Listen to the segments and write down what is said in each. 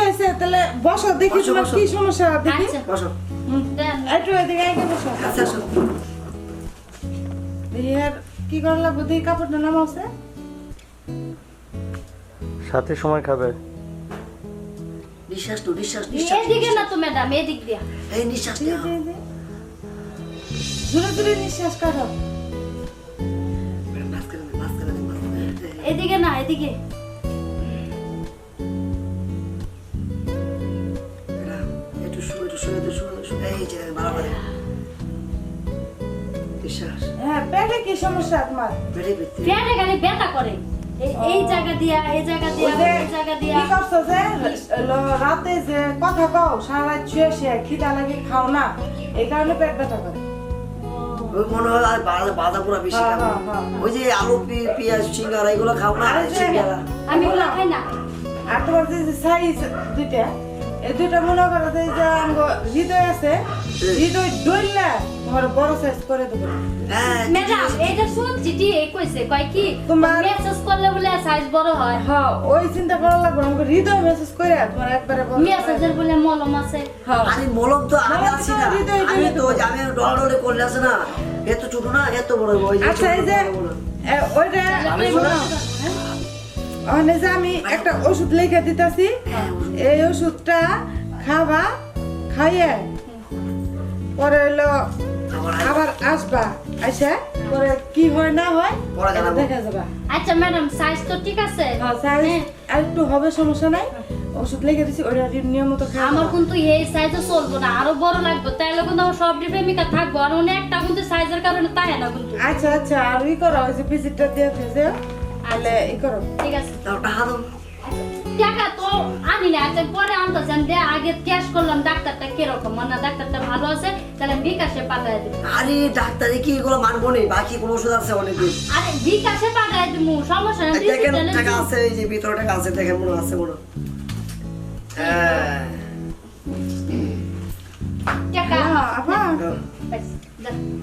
আছে তাহলে বসো দেখি তোমার কি সমস্যা দেখি বসো একটু এদিকে আগে বসো আচ্ছা আসো ইয়ার কি করা লাগবে দেখি কাপড়টা নামাওছে সাথে সময় খাবে নিঃশ্বাস তো নিঃশ্বাস এদিকে না তো ম্যাডাম এদিক দিয়া এই নিঃশ্বাস নাও জোরে জোরে নিঃশ্বাস কাটো মাঝখানে এদিকে না এদিকে একটু শুয়ে এই যে বারবার নিঃশ্বাস হ্যাঁ পেটে কি সমস্যা তোমার বেড়ে বেড়ে পেটে খালি ব্যথা করে এই জায়গা দিয়া এই জায়গা দিয়া এই জায়গা দিয়া কি করছো যে রাতে যে কথা কও সারা রাত শুয়ে শুয়ে খিদা লাগে খাও না এই কারণে পেট ব্যথা করে ওই মনে হয় আর বাধা পুরা বেশি হ্যাঁ, খাও হ্যাঁ, ওই যে আলু পেঁয়াজ সিঙ্গারা এগুলো খাও না আরে যে- সিঙ্গারা আমি ওগুলো খাই না আর তোমার যে সাইজ দুইটা এই দুইটা মনে করো যে হৃদয় আছে হৃদয় ডইলা তোমার বড় সাইজ করে দেবো হ্যাঁ ম্যাডাম এইটা শুনছি টি এই কইছে কয় কি তোমার- মেসেজ করলে বলে সাইজ বড় হয় হ্যাঁ ওই চিন্তা করা লাগবে আমাকে হৃদয় মেসেজ করে তোমার একবারে বড় মেসেজের বলে মলম আছে হ্যাঁ আমি মলম তো আমি মলম আছি তো না হৃদয় আমি দিয়ে তো দেবো। ওই যে আমি ডলে করলে আছে না এত ছোট না এত বড় ওই যে আচ্ছা এই যে ওইটা আমি ওখানে যে আমি একটা ওষুধ লিখে দিতেছি এই ওষুধটা খাবা খাইয়ে পরে হলো আবার আসবা আচ্ছা পরে কি হয় না হয় পরে এটা জানাবো। দেখা যাবে আচ্ছা ম্যাডাম সাইজ তো ঠিক আছে হ্যাঁ সাইজ আর একটু হবে সমস্যা নাই ওষুধ লিখে দিছি ওটা নিয়মিত খাওয়া আমার কিন্তু এই সাইজে চলবো না আরো বড় লাগবে তাইলে কিন্তু আমার সব প্রেমিকা থাকবো আর অনেকটা কিন্তু সাইজের কারণে তাই না কিন্তু আচ্ছা আচ্ছা আর ই করো ওই যে ভিজিটটা দিয়ে দিয়েছে তাহলে ই করো ঠিক আছে তাও টাকা দাও টাকা তো আনি না আচ্ছা পরে আনতেছেন যে আগে ক্যাশ করলাম ডাক্তারটা কিরকম মানে ডাক্তারটা ভালো আছে তাহলে বিকাশে পাঠায় দিব আরে ডাক্তারে কি এগুলো মানবো নি বাকি কোনো ওষুধ আছে অনেকদিন আরে বিকাশে পাঠায় দিব সমস্যা নেই দেখেন ডিজিটালে টাকা আছে এই যে ভিতরে টাকা আছে দেখেন মনে আছে মনে হ্যাঁ টাকা হ্যাঁ আপা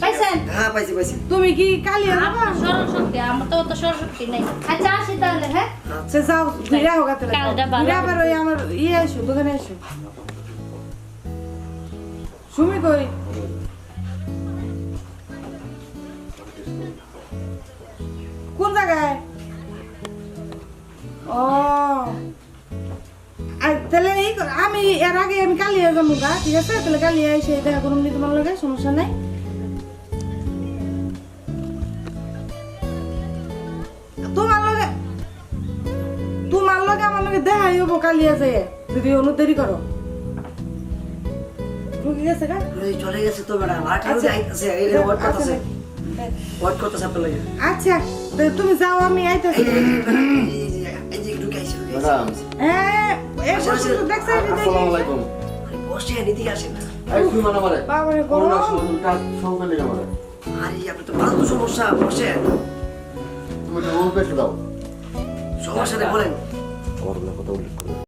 পাইছেন হ্যাঁ পাইছি পাইছি তুমি কি কালিয়া যাবা আমার সরস্বতী আমার তো অত সরস্বতী নেই আচ্ছা আসি তাহলে হ্যাঁ সে যাও ঘুরে হোক তাহলে কালটা ভালো। ঘুরে আবার ওই আমার ইয়ে আইসো দোকানে আইসো সুমি কই কোন জায়গায় ও আর তাহলে এই আমি এর আগে আমি কালিয়া যাবো গা ঠিক আছে তাহলে কালিয়া এসে দেখা করুন নি তোমার লগে সমস্যা নাই তোমার লগে আমার লগে দেখাই হবো কালিয়া যায় যদি অনু দেরি করো রুগী গেছে গা এই চলে গেছে তো ম্যাডাম আর কেউ আচ্ছা। যাইতেছে এই ওয়ার্ড করতেছে ওয়ার্ড করতেছে আপনার লাগে আচ্ছা তো তুমি যাও আমি আইতেছি এই যে একটু গাইছে ম্যাডাম হ্যাঁ এই বসে তো দেখছ আসসালামু আলাইকুম বসে এদিকে আসেন না এই তুই মানে আমারে বাবারে করোনা গরম কাজ সংখ্যা নিয়ে আমারে আরে আপনি তো ভালো তো সমস্যা বসে তুমি তো ওর পেটে দাও সমস্যা নেই বলেন আমার কথা উল্লেখ করো